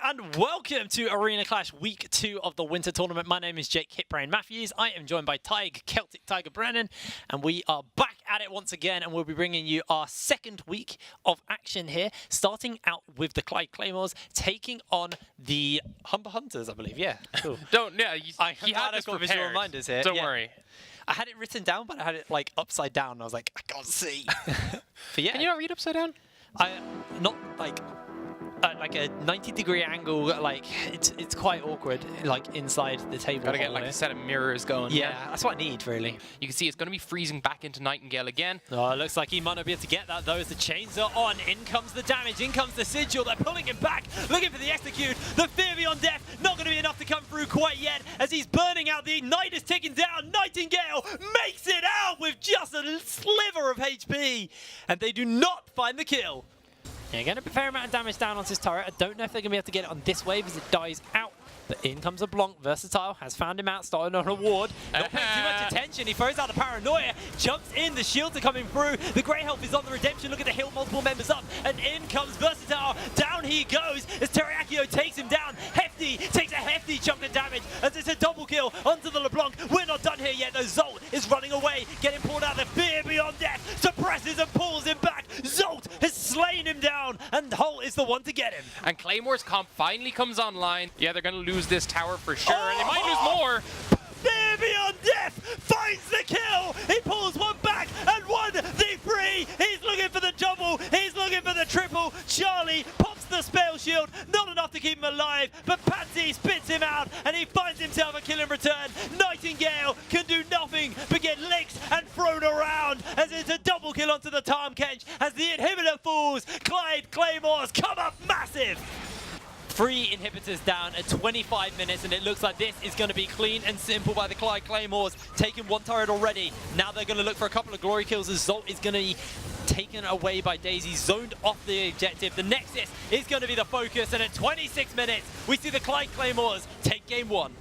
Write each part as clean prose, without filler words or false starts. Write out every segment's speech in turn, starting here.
and welcome to Arena Clash Week 2 of the Winter Tournament. My name is Jake Hitbrain Matthews. I am joined by Celtic Tiger Brennan, and we are back at it once again, and we'll be bringing you our second week of action here, starting out with the Claymores taking on the Humber Hunters, I believe. Yeah, cool. He had us got visual prepared. reminders here. Don't worry. I had it written down, but I had it like upside down, and I was like, I can't see. But yeah, Can you not read upside down? not like a 90-degree angle, like it's quite awkward, like inside the table. Gotta get like a set of mirrors going. Yeah, that's what I need, really. You can see it's going to be freezing back into Nightingale again. Oh, it looks like he might not be able to get that, though, as the chains are on. In comes the damage, in comes the sigil. They're pulling him back, looking for the execute. The fear beyond death, not going to be enough to come through quite yet, as he's burning out. The ignite is ticking down. Nightingale makes it out with just a sliver of HP, and they do not find the kill. Yeah, getting a fair amount of damage down onto his turret. I don't know if they're going to be able to get it on this wave as it dies out. But in comes a Blanc. Versatile has found him out, starting on a ward. Not paying too much attention. He throws out the paranoia, jumps in. The shields are coming through. The Grey Health is on the redemption. Look at the hill, multiple members up. And in comes Versatile. Down he goes as Teriyakio takes him down. Hefty takes a hefty chunk of damage as it's a double kill onto the LeBlanc. We're not done here yet, though. Zolt is running away, getting pulled out. The fear beyond death suppresses and pulls him back. Zolt has slain him down, and Holt is the one to get him. And Claymore's comp finally comes online. Yeah, they're going to lose this tower for sure, and they might lose more. Fear beyond death finds the kill. He pulls one back and one the three. He's looking for the double. He's looking for the triple. Charlie pops the spell shield. Not enough to keep him alive, but Patsy spits him out, and he finds himself a kill in return. Nightingale can do nothing but get licked and thrown around as it's a double kill onto the Tarm Kench as the inhibitor falls. Claymores come up massive. 3 inhibitors down at 25 minutes, and it looks like this is going to be clean and simple by the Claymores, taking one turret already. Now they're going to look for a couple of glory kills as Zolt is going to be taken away by Daisy, zoned off the objective. The Nexus is going to be the focus, and at 26 minutes, we see the Claymores take game 1.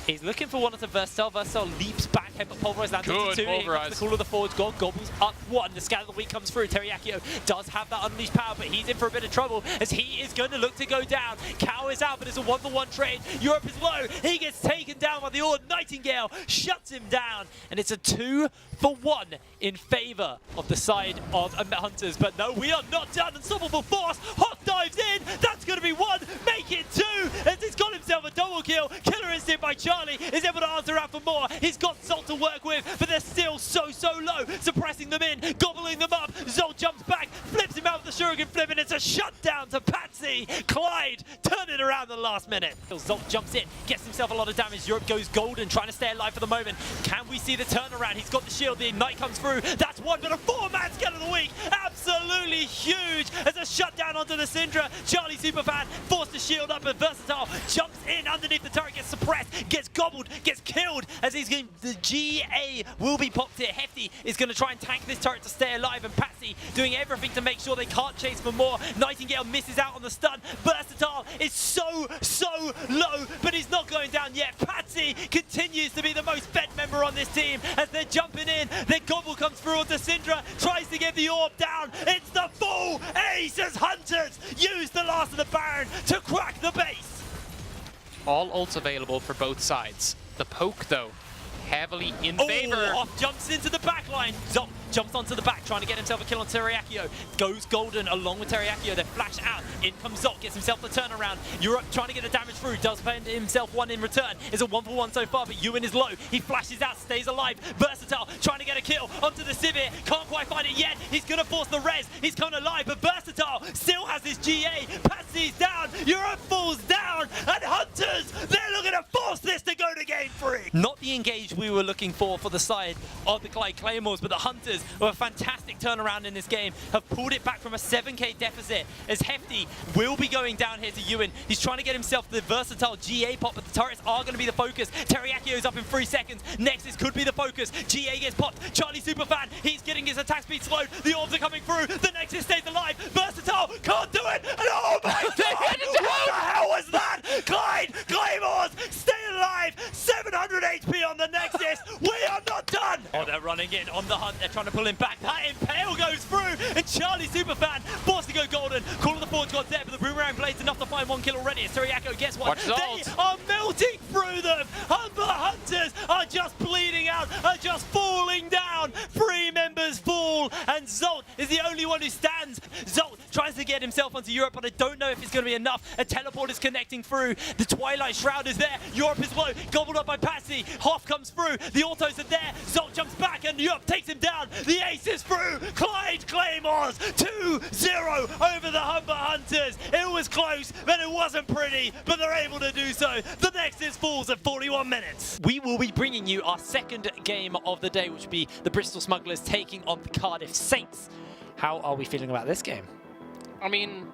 He's looking for one of the Versatile. Versatile leaps back, headbutt pulverize lands into 2. Here comes the call of the Forge God. Gobbles up 1. The Scatter of the Week comes through. Teriyakio does have that unleashed power, but he's in for a bit of trouble as he is going to look to go down. Cow is out, but it's a 1-for-1 trade. Europe is low. He gets taken down by the Ord. Nightingale shuts him down, and it's a 2-for-1 in favor of the side of Hunters. But no, we are not done. Unstoppable Force. Hot dives in. That's going to be 1. Make it 2 as he's got himself a double kill. Killer Instinct by Charlie is able to answer out for more. He's got Zolt to work with, but they're still so low. Suppressing them in, gobbling them up. Zolt jumps back, flips him out with the Shuriken flip, and it's a shutdown to Patsy. Clyde turn it around the last minute. Zolt jumps in, gets himself a lot of damage. Europe goes golden, trying to stay alive for the moment. Can we see the turnaround? He's got the shield, the ignite comes through. That's 1, but a 4-man Scatter of the Week. Absolutely huge as a shutdown onto the Syndra. Charlie Superfan forced the shield up, and Versatile jumps in underneath the turret, gets suppressed, gets gobbled, gets killed as he's going. The GA will be popped here. Hefty is going to try and tank this turret to stay alive, and Patsy doing everything to make sure they can't chase for more. Nightingale misses out on the stun. Versatile is so low, but he's not going down yet. Patsy continues to be the most fed member on this team as they're jumping in. Then Gobble comes through onto Syndra, tries to get the orb down. It's the full ace as Hunters use the last of the Baron to crack the base. All ults available for both sides. The poke, though, heavily in favor. Off jumps into the back line. Zolt jumps onto the back, trying to get himself a kill on Teriyakio. Goes golden along with Teriyakio. They flash out. In comes Zolt, gets himself the turnaround. Europe trying to get the damage through. Does find himself 1 in return. It's a 1-for-1 so far, but Ewan is low. He flashes out, stays alive. Versatile trying to get a kill onto the Sivir. Can't quite find it yet. He's going to force the res. He's coming alive, but Versatile still has his GA. Patsy's down. Europe falls down. And Hunters, they're looking to force this to go to game 3. Not the engage we were looking for the side of the Claymores, but the Hunters, with a fantastic turnaround in this game, have pulled it back from a 7k deficit as Hefty will be going down here to Ewan. He's trying to get himself the Versatile GA pop, but the turrets are going to be the focus. Teriyakio's up in 3 seconds. Nexus could be the focus. GA gets popped. Charlie Superfan, he's getting his attack speed slowed. The orbs are coming through. The Nexus stays alive. Versatile can't do it. And oh my god! What the hell was that? Claymores, stay alive. 700 HP on the Nexus. We are not done. Oh, they're running in on the hunt. They're trying to pull him back. That Impale goes through, and Charlie Superfan forced to go golden. Call of the Forge got dead, but the Boomerang Baron Blades enough to find 1 kill already. As Teriako gets one. Watch They are melting through them. Humber Hunters are just bleeding out, are just falling down. 3 members fall, and Zolt is the only one who stands. Zolt tries to get himself onto Europe, but I don't know if it's going to be enough. A teleport is connecting through. The Twilight Shroud is there. Europe is low, gobbled up by Passy. Hoff comes through. The autos are there. Zolt jumps back, and Europe takes him down. The ace is through. Clyde Claymores 2-0 over the Humber Hunters. It was close, but it wasn't pretty, but they're able to do so. The next is Falls at 41 minutes. We will be bringing you our second game of the day, which will be the Bristol Smugglers taking on the Cardiff Saints. How are we feeling about this game? I mean,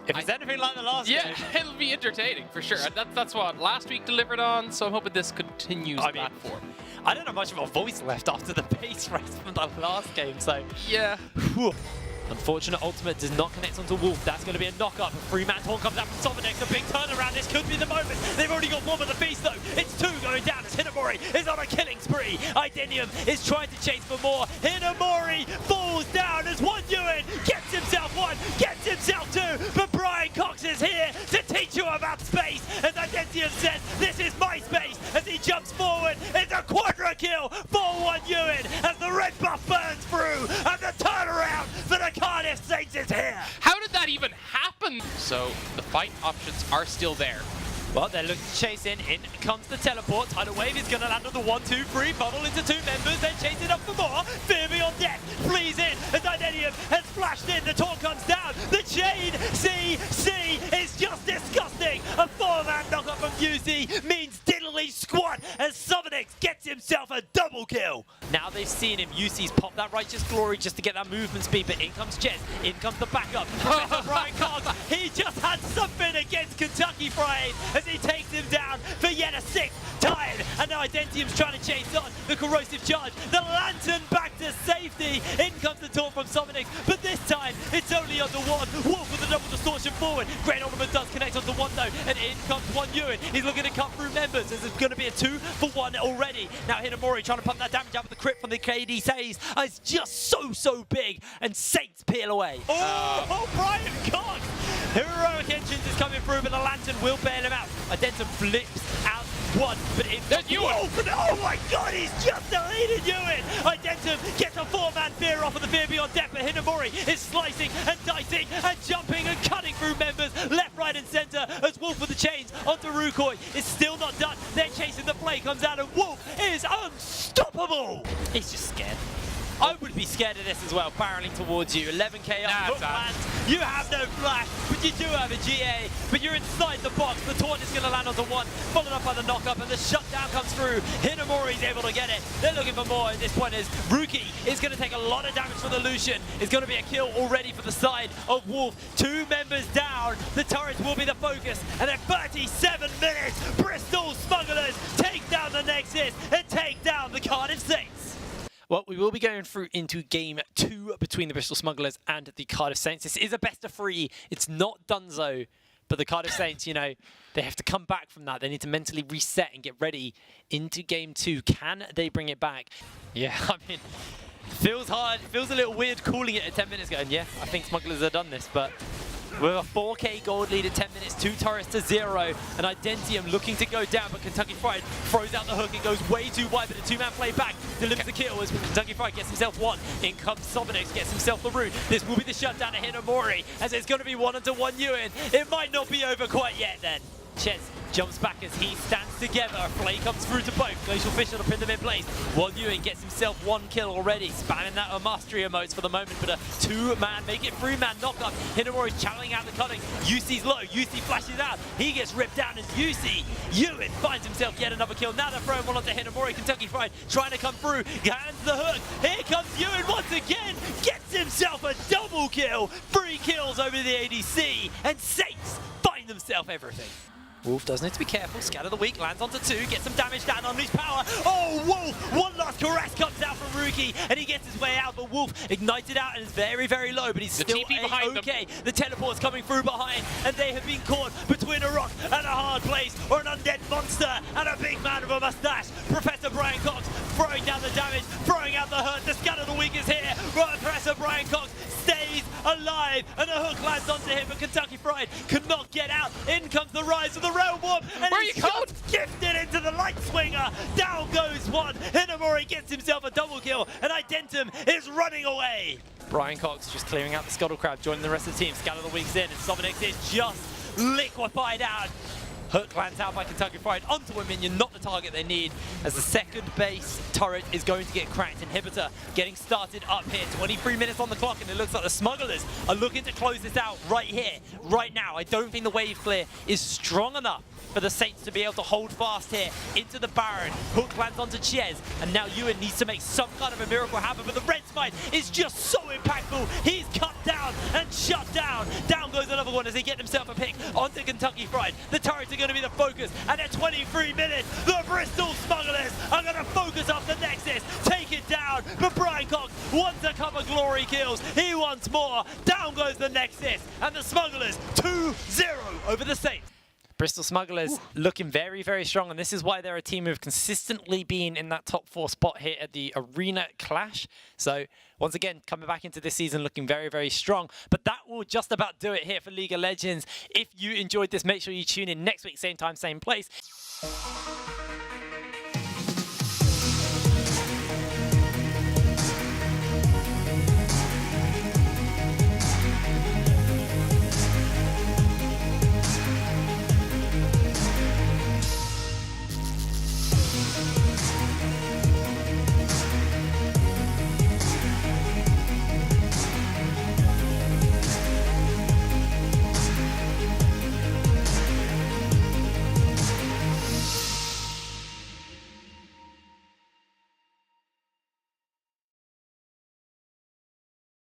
if it's anything like the last game. It'll be entertaining for sure. That's what last week delivered on, so I'm hoping this continues that form. I don't have much of a voice left after the base race from the last game, so yeah. Whew. Unfortunate ultimate does not connect onto Wolf. That's going to be a knock-up. A 3-man taunt comes out from Sobonex. A big turnaround. This could be the moment. They've already got 1 of the feast, though. It's 2 going down as Hinamori is on a killing spree. Idenium is trying to chase for more. Hinamori falls down as 1 Ewan gets himself 1, gets himself 2. But Brian Cox is here to teach you about space. As Idenium says, this is my space. As he jumps forward, it's a quadra kill for 1 Ewan as the red buff burns through. And the turnaround for the Cardiff Saints is here. How did that even happen? So the fight options are still there. Well, they're looking to chase in. In comes the teleport. Tidal Wave is going to land on the 1-2-3. Bubble into 2 members. Then chase it up for more. Fear Beyond Death flees in as Idenium has flashed in. The taunt comes down. The chain CC is just disgusting. A 4-man knockup from UC means diddly squat as Sobonex gets himself a double kill. Now they've seen him. UC's popped that Righteous Glory just to get that movement speed, but in comes Jez. In comes the backup. Professor Brian Cox. He just had something against Kentucky Fried as he takes him down for yet a 6th time. And now Identium's trying to chase on the corrosive charge. The lantern back to safety. In comes the taunt from Sobonex, but this time it's only under 1. Wolf with a double distortion forward. Great Ultimate does connect onto 1 though, and in comes 1 Ewan. He's looking to cut through members. This is going to be a 2-for-1 already. Now Hinamori trying to pump that damage out with the crit from the KD saves. It's just so big, and Saints peel away. Oh, Brian Cox! Heroic Engines is coming through, but the lantern will bail him out. Identium flips out 1, but in there's Ewan. Oh my god, he's just deleted Ewan! Identium gets a 4-man fear off of the Fear Beyond Death, but Hinamori is slicing and dicing and jumping and cutting through members left, right and centre as Wolf with the chains onto Rukoi. It's still not done. They're chasing the play, comes out and Wolf is unstoppable! He's just scared. I would be scared of this as well, barreling towards you. 11k up, hook lands. You have no flash, but you do have a GA. But you're inside the box. The taunt is going to land onto 1, followed up by the knockup, and the shutdown comes through. Hinamori's able to get it. They're looking for more at this point as Ruki is going to take a lot of damage from the Lucian. It's going to be a kill already for the side of Wolf. 2 members down. The turret will be the focus. And at 37 minutes, Bristol Smugglers take down the Nexus and take down the Cardiff Saints. Well, we will be going through into game 2 between the Bristol Smugglers and the Cardiff Saints. This is a best of 3. It's not Dunzo, but the Cardiff Saints, you know, they have to come back from that. They need to mentally reset and get ready into game 2. Can they bring it back? Yeah, I mean, feels hard. Feels a little weird calling it at 10 minutes ago. And yeah, I think Smugglers have done this, but with a 4k gold lead at 10 minutes, 2 turrets to 0, and Identium looking to go down, but Kentucky Fried throws out the hook and goes way too wide, but a 2-man play back delivers the kill as Kentucky Fried gets himself 1. In comes Sobonex, gets himself the root. This will be the shutdown of Hinamori, as it's going to be 1 onto 1 Ewan. It might not be over quite yet then. Ches jumps back as he stands together. Flay comes through to both. Glacial Fish up in the mid-place. 1 Ewan gets himself 1 kill already. Spamming that mastery emotes for the moment, but a 2-man, make it 3-man knockup. Hinamori's channeling out the cutting. UC's low. UC flashes out. He gets ripped down as UC. Ewan finds himself yet another kill. Now they're throwing 1 onto Hinamori. Kentucky Fried trying to come through. Hands the hook. Here comes Ewan once again. Gets himself a double kill. 3 kills over the ADC. And Saints find themselves everything. Wolf does need to be careful. Scatter the weak, lands onto 2, gets some damage down, unleash power. Oh, Wolf! 1 last caress comes out from Ruki, and he gets his way out, but Wolf ignited out and is very, very low, but he's still okay. The teleport's coming through behind, and they have been caught between a rock and a hard place, or an undead monster, and a big man with a mustache. Professor Brian Cox throwing down the damage, throwing out the hurt. The scatter the weak is here. Professor Brian Cox stays alive, and a hook lands onto him, but Kentucky Fried cannot get out. In comes the rise of the Realm Warp, and Where are he's you going? just gifted into the Light Swinger. Down goes one. Hinamori gets himself a double kill, and Identium is running away. Brian Cox just clearing out the Scuttle Crab, joining the rest of the team. Scatter the Wings in, and Sovereign is just liquefied out. Hook lands out by Kentucky Fried onto a minion, not the target they need, as the second base turret is going to get cracked. Inhibitor getting started up here. 23 minutes on the clock, and it looks like the Smugglers are looking to close this out right here, right now. I don't think the wave clear is strong enough for the Saints to be able to hold fast here into the Baron. Hook lands onto Ches, and now Ewan needs to make some kind of a miracle happen, but the Red Smite is just so impactful. He's cut down and shut down. Down goes another one as he gets himself a pick onto Kentucky Fried. The turrets are going to be the focus, and at 23 minutes, the Bristol Smugglers are going to focus off the Nexus, take it down, but Brian Cox wants a couple of glory kills. He wants more. Down goes the Nexus, and the Smugglers 2-0 over the Saints. Bristol Smugglers looking very, very strong, and this is why they're a team who've consistently been in that top 4 spot here at the Arena Clash. So once again, coming back into this season looking very, very strong. But that will just about do it here for League of Legends. If you enjoyed this, make sure you tune in next week, same time, same place.